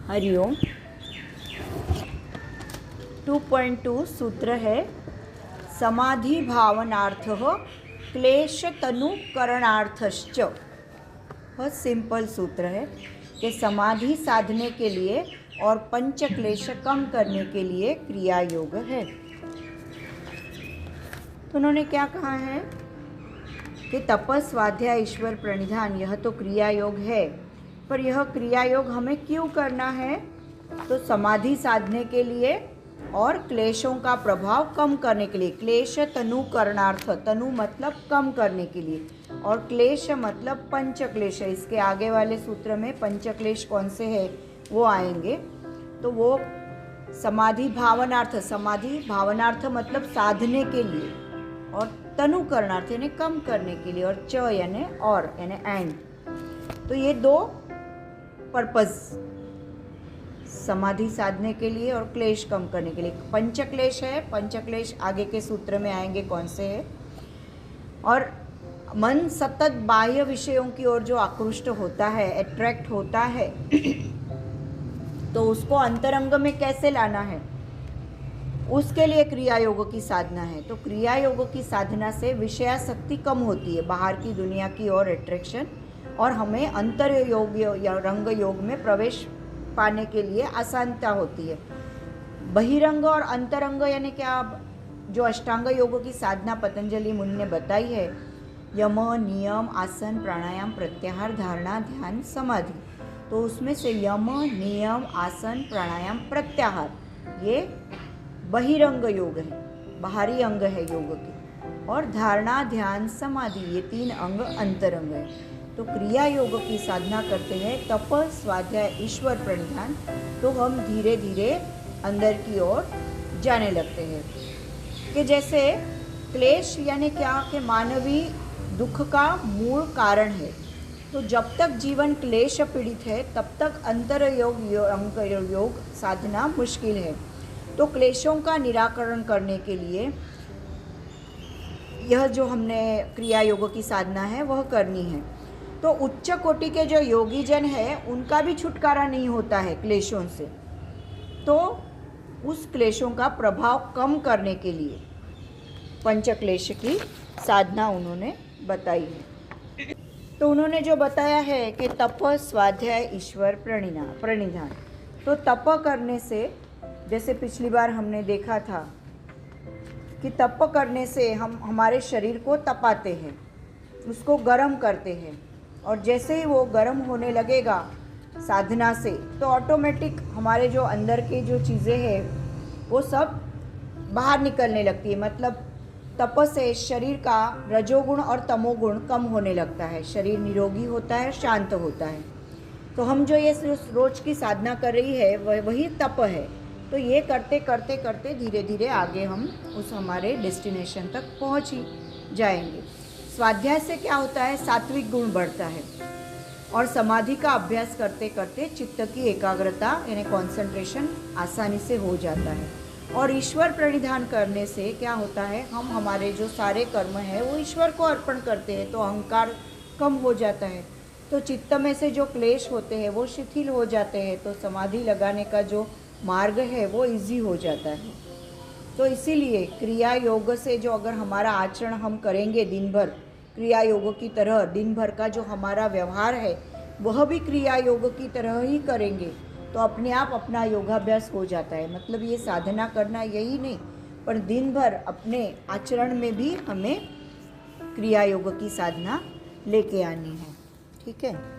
हरिओम। 2.2 सूत्र है समाधि भावनार्थः क्लेशतनुकरणार्थश्च। बहुत सिंपल सूत्र है कि समाधि साधने के लिए और पंच क्लेश कम करने के लिए क्रिया योग है। तो उन्होंने क्या कहा है कि तपस स्वाध्याय ईश्वर प्रणिधान यह तो क्रिया योग है, पर यह क्रिया योग हमें क्यों करना है? तो समाधि साधने के लिए और क्लेशों का प्रभाव कम करने के लिए। क्लेश तनु करणार्थ, तनु मतलब कम करने के लिए, और क्लेश मतलब पंच क्लेश है। इसके आगे वाले सूत्र में पंच क्लेश कौन से है वो आएंगे। तो वो समाधि भावनार्थ, समाधि भावनार्थ मतलब साधने के लिए, और तनु करणार्थ यानी कम करने के लिए, और च यानी और यानी एंड। तो ये दो पर्पस, समाधि साधने के लिए और क्लेश कम करने के लिए। पंच क्लेश है, पंच क्लेश आगे के सूत्र में आएंगे कौन से है। और मन सतत बाह्य विषयों की ओर जो आकृष्ट होता है, अट्रैक्ट होता है, तो उसको अंतरंग में कैसे लाना है, उसके लिए क्रिया योग की साधना है। तो क्रिया योग की साधना से विषयासक्ति कम होती है, बाहर की दुनिया की ओर अट्रैक्शन, और हमें अंतर योग या रंग योग में प्रवेश पाने के लिए आसानता होती है। बहिरंग और अंतरंग यानी क्या, जो अष्टांग योग की साधना पतंजलि मुनि ने बताई है, यम नियम आसन प्राणायाम प्रत्याहार धारणा ध्यान समाधि, तो उसमें से यम नियम आसन प्राणायाम प्रत्याहार ये बहिरंग योग है, बाहरी अंग है योग के, और धारणा ध्यान समाधि ये तीन अंग अंतरंग है। तो क्रिया योग की साधना करते हैं, तप स्वाध्याय ईश्वर प्रणिधान, तो हम धीरे धीरे अंदर की ओर जाने लगते हैं। कि जैसे क्लेश यानी क्या, कि मानवीय दुख का मूल कारण है। तो जब तक जीवन क्लेश पीड़ित है तब तक अंतर योग अंग योग साधना मुश्किल है। तो क्लेशों का निराकरण करने के लिए यह जो हमने क्रिया योग की साधना है वह करनी है। तो उच्च कोटि के जो योगी जन है उनका भी छुटकारा नहीं होता है क्लेशों से, तो उस क्लेशों का प्रभाव कम करने के लिए पंच क्लेश की साधना उन्होंने बताई है। तो उन्होंने जो बताया है कि तप स्वाध्याय ईश्वर प्रणिधान, तो तप करने से, जैसे पिछली बार हमने देखा था कि तप करने से हम हमारे शरीर को तपाते हैं, उसको गर्म करते हैं, और जैसे ही वो गर्म होने लगेगा साधना से, तो ऑटोमेटिक हमारे जो अंदर के जो चीज़ें हैं वो सब बाहर निकलने लगती है। मतलब तप से शरीर का रजोगुण और तमोगुण कम होने लगता है, शरीर निरोगी होता है, शांत होता है। तो हम जो ये रोज की साधना कर रही है वही तप है। तो ये करते करते करते धीरे धीरे आगे हम उस हमारे डेस्टिनेशन तक पहुंच ही जाएंगे। स्वाध्याय से क्या होता है, सात्विक गुण बढ़ता है, और समाधि का अभ्यास करते करते चित्त की एकाग्रता यानी कंसंट्रेशन आसानी से हो जाता है। और ईश्वर प्रणिधान करने से क्या होता है, हम हमारे जो सारे कर्म हैं वो ईश्वर को अर्पण करते हैं, तो अहंकार कम हो जाता है। तो चित्त में से जो क्लेश होते हैं वो शिथिल हो जाते हैं, तो समाधि लगाने का जो मार्ग है वो इजी हो जाता है। तो इसीलिए क्रिया योग से जो अगर हमारा आचरण हम करेंगे दिन भर क्रिया योग की तरह, दिन भर का जो हमारा व्यवहार है वह भी क्रिया योग की तरह ही करेंगे, तो अपने आप अपना योगाभ्यास हो जाता है। मतलब ये साधना करना यही नहीं, पर दिन भर अपने आचरण में भी हमें क्रिया योग की साधना लेके आनी है। ठीक है।